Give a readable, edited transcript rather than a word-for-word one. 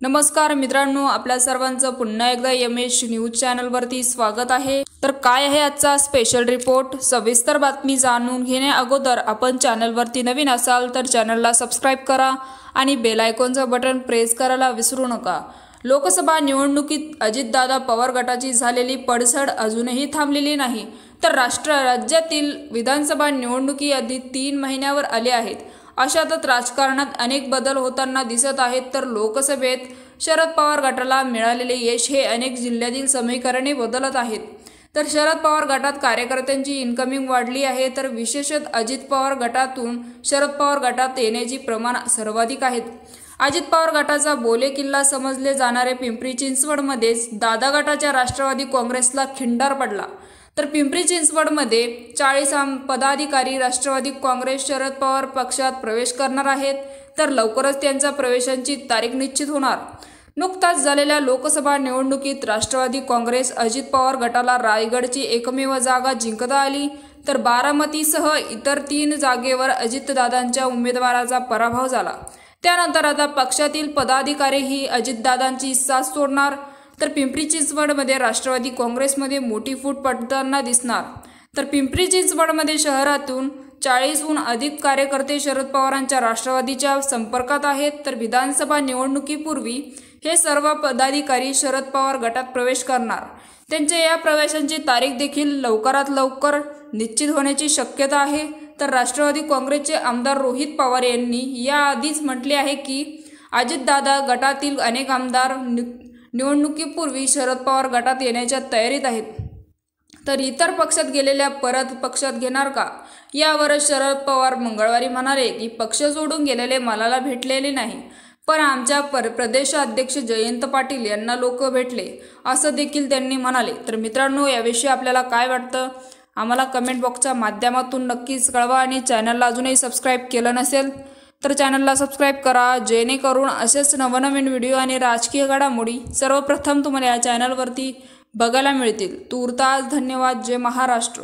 नमस्कार मित्रांनो, आपल्या सर्वांचं पुन्हा एकदा एमएच न्यूज चॅनलवरती स्वागत आहे। तर काय आहे आजचा स्पेशल रिपोर्ट, सविस्तर बातमी जाणून घेण्या अगोदर आपण चॅनलवरती नवीन असाल तर चॅनलला सबस्क्राइब करा आणि बेल आयकॉनचं बटन प्रेस करायला विसरू नका। लोकसभा निवडणुकीत अजितदादा पवार गटाची झालेली पडझड अजूनही थांबलेली नाही, तर राज्यातील विधानसभा निवडणुकी आधी 3 महिन्यावर आले आहेत। अशातच राजकारणात अनेक बदल होताना दिसत आहेत। तर लोकसभेत शरद पवार गटाला मिळालेले यश हे अनेक जिल्ह्यातील समीकरणे बदलत आहेत। तर शरद पवार गटात कार्यकर्त्यांची इन्कमिंग वाढली आहे, तर विशेषतः अजित पवार गटातून शरद पवार गटात येण्याची प्रमाण सर्वाधिक आहेत। अजित पवार गटाचा बोले किल्ला समजले जाणारे पिंपरी चिंचवडमध्येच दादा गटाच्या राष्ट्रवादी काँग्रेसला खिंडार पडला। तर पिंपरी चिंचवडमध्ये 40 पदाधिकारी राष्ट्रवादी काँग्रेस शरद पवार पक्षात प्रवेश करणार आहेत, तर लवकरच त्यांच्या प्रवेशांची तारीख निश्चित होणार। नुकताच झालेल्या लोकसभा निवडणुकीत राष्ट्रवादी काँग्रेस अजित पवार गटाला रायगडची एकमेव जागा जिंकता आली, तर बारामतीसह इतर 3 जागेवर अजितदादांच्या उमेदवाराचा पराभव झाला। त्यानंतर आता पक्षातील पदाधिकारीही अजितदादांची साथ सोडणार, तर पिंपरी चिंचवडमध्ये राष्ट्रवादी काँग्रेसमध्ये मोठी फूट पडताना दिसणार। तर पिंपरी चिंचवडमध्ये शहरातून 40हून अधिक कार्यकर्ते शरद पवारांच्या राष्ट्रवादीच्या संपर्कात आहेत, तर विधानसभा निवडणुकीपूर्वी हे सर्व पदाधिकारी शरद पवार गटात प्रवेश करणार। त्यांच्या या प्रवेशांची तारीख देखील लवकरात लवकर निश्चित होण्याची शक्यता आहे। तर राष्ट्रवादी काँग्रेसचे आमदार रोहित पवार यांनी याआधीच म्हटले आहे की अजितदादा गटातील अनेक आमदार निवडणुकीपूर्वी शरद पवार गटात येण्याच्या तयारीत आहेत, तर इतर पक्षात गेलेल्या परत पक्षात घेणार का, यावर शरद पवार मंगळवारी म्हणाले की पक्ष सोडून गेलेले मला भेटलेले नाही, पण आमच्या प्रदेशाध्यक्ष जयंत पाटील यांना लोक भेटले, असं देखील त्यांनी म्हणाले। तर मित्रांनो, याविषयी आपल्याला काय वाटतं आम्हाला कमेंट बॉक्सच्या माध्यमातून नक्कीच कळवा आणि चॅनलला अजूनही सबस्क्राईब केलं नसेल तर चॅनलला सबस्क्राईब करा, जेणेकरून असेच नवनवीन व्हिडिओ आणि राजकीय घडामोडी सर्वप्रथम तुम्हाला या चॅनलवरती बघायला मिळतील। तूर्तास धन्यवाद। जय महाराष्ट्र।